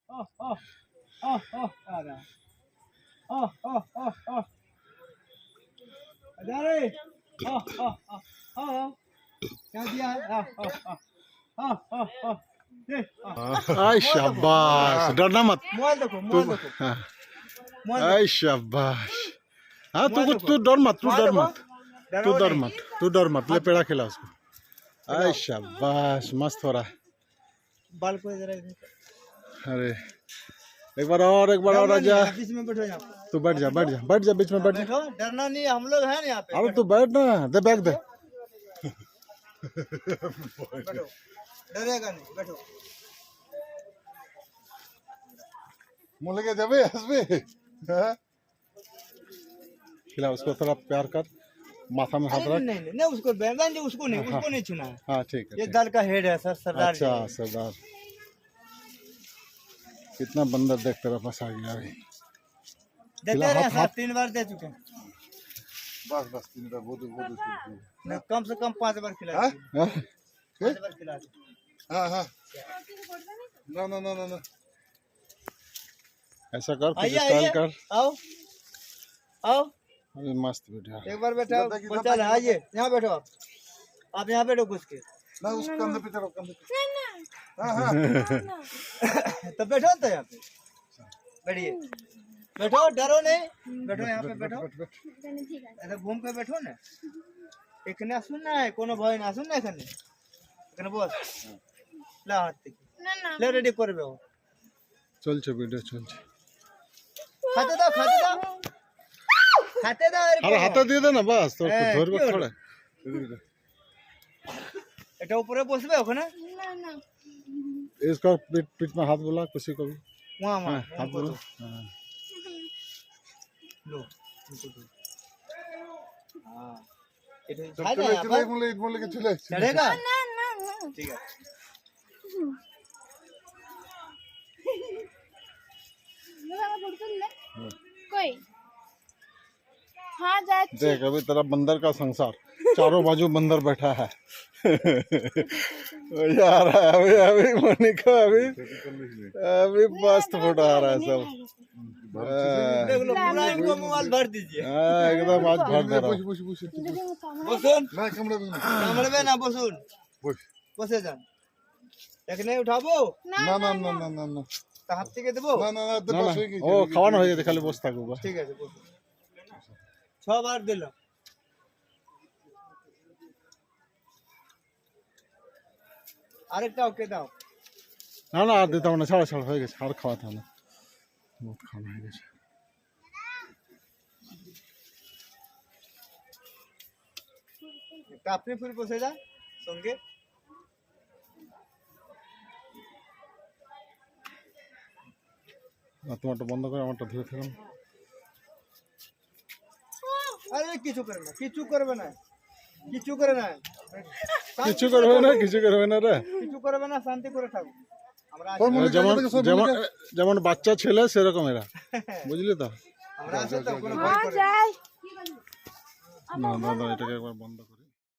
क्या दिया है? शाबाश, डरना मत। मोबाइल देखो, मोबाइल देखो। शाबाश। हाँ तू डर मत, तू डर मत, तू डर मत। ले पेड़ा खिला उसको। शाबाश, मस्त हो रहा है। बाल को जरा अरे एक बार और आजा। बीच में बैठो यहाँ। तू बैठ जा बीच में बैठ जा। बैठो, डरना नहीं, हम लोग हैं ना यहाँ पे। अरे तू बैठ ना, दे बैग दे। बैठो, डरेगा नहीं, बैठो। मुँह लगे जाबे हंसबे। खिला उसको, थोड़ा प्यार कर, माथा में हाथ रख। नहीं उसको बैंगन जी, उसको नहीं छूना है। हाँ ठीक है। ये दल का हेड है सर, सरदार। अच्छा सरदार। कितना बंदर देख तेरा पास आ गया अभी। देते रहे साहब, 3 बार दे चुके हैं। बस 3 बार बहुत कम से कम 5 बार खिला। 5 बार खिला। हाँ ना ऐसा कर, कुछ स्टाइल कर। आओ अरे मस्त बेटा। एक बार बैठो, बच्चा है, आइए यहाँ बैठो। आप यहाँ बैठो घुस के ना, उस कंधे पे चढ़ो, कंधे पे। तो बैठो तो यहाँ पे, बैठिए, बैठो, डरो नहीं, बैठो यहाँ पे, बैठो ऐसे घूम के बैठो ना। एखने सुनना है, कोनो भय ना सुनना है एखने बस। ला हाथ ले, रेडी करबे हो। चलছে ভিডিও চলছে। खाते दो আরে হাতে দিয়ে দে না, বাস তোর ধরবে ছড়ে। এটা উপরে বসবে ওখানে। না इसका पीठ में हाथ बोला किसी को भी। वहां हाथ बोलो। लो हां এটা चले बोले के चले चलेगा ना ठीक है। कोई हाँ जाए। देख अभी तेरा बंदर का संसार, चारों बाजू बंदर बैठा है। यार अभी मोनिका अभी मस्त फोटो आ रहा है सब। देख लो, पूरा इनको मोबाइल भर दीजिए। एकदम आज भर दे रहा हूं। बसुन कमरे में ना बसुन, बसे जान एक नहीं उठाबो ना तो हाथ থেকে দেবো না ও খাওয়ানো হয়ে গেছে, খালি বসে থাকবো। ঠিক আছে, 6 বার দিলাম। আরেকটা ওকে দাও। না আর দিতাম না, ছাড়া হয়ে গেছে, আর খাওয়াতে হবে না, বহুত খাওয়ানো হয়ে গেছে। আপনি ফির বসে যা সঙ্গে। তোমারটা বন্ধ করে আমারটা ধরে থাকুন। আরে কিছু করবে না রে, কিছু করবে না, শান্তি করে থাকো। আমরা যেমন বাচ্চা ছেলে সেরকম এরা, বুঝলি তো। আমরা আছে তো, কোনো ভয় করে না এটাকে একবার বন্ধ করে।